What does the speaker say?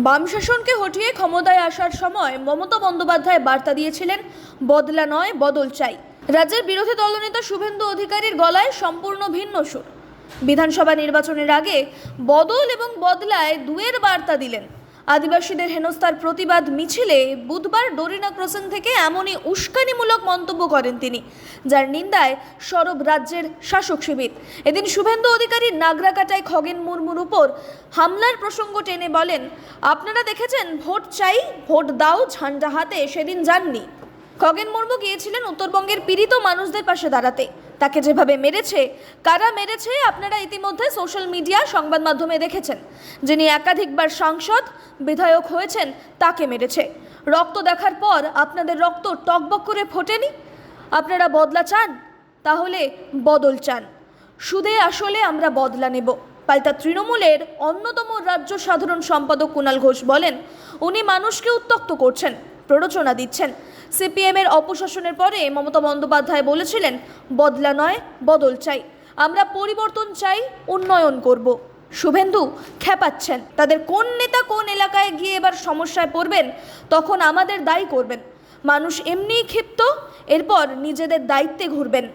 বাম শাসনকে হটিয়ে ক্ষমতায় আসার সময় মমতা বন্দ্যোপাধ্যায় বার্তা দিয়েছিলেন, বদলা নয় বদল চাই। রাজ্যের বিরোধী দলনেতা শুভেন্দু অধিকারীর গলায় সম্পূর্ণ ভিন্ন সুর। বিধানসভা নির্বাচনের আগে বদল এবং বদলায় দুয়ের বার্তা দিলেন। আদিবাসীদের হেনস্থার প্রতিবাদ মিছিলে বুধবার ডোরিনা ক্রসিং থেকে এমনই উস্কানিমূলক মন্তব্য করেন তিনি, যার নিন্দায় সরব রাজ্যের শাসক শিবির। এদিন শুভেন্দু অধিকারী নাগরাকাটায় খগেন মুর্মুর উপর হামলার প্রসঙ্গ টেনে বলেন, আপনারা দেখেছেন ভোট চাই ভোট দাও ঝান্ডা হাতে সেদিন যাননি। খগেন মুর্মু গিয়েছিলেন উত্তরবঙ্গের পীড়িত মানুষদের পাশে দাঁড়াতে। তাকে যেভাবে মেরেছে, কারা মেরেছে আপনারা ইতিমধ্যে সোশ্যাল মিডিয়া, সংবাদ মাধ্যমে দেখেছেন। যিনি একাধিকবার সাংসদ, বিধায়ক হয়েছেন, তাকে মেরেছে। রক্ত দেখার পর আপনাদের রক্ত টকবক করে ফোটেনি। আপনারা বদলা চান, তাহলে বদল চান। সুদে আসলে আমরা বদলা নেব। পাল্টা তৃণমূলের অন্যতম রাজ্য সাধারণ সম্পাদক কুণাল ঘোষ বলেন, উনি মানুষকে উত্ত্যক্ত করছেন, প্ররোচনা দিচ্ছেন। সিপিএমের অপশাসনের পরে মমতা বন্দ্যোপাধ্যায় বলেছিলেন, বদলা নয় বদল চাই, আমরা পরিবর্তন চাই, উন্নয়ন করব। শুভেন্দু খেপাচ্ছেন। তাদের কোন নেতা কোন এলাকায় গিয়ে এবার সমস্যায় পড়বেন তখন আমাদের দায়ী করবেন। মানুষ এমনিই ক্ষিপ্ত, এরপর নিজেদের দায়িত্বে ঘুরবেন।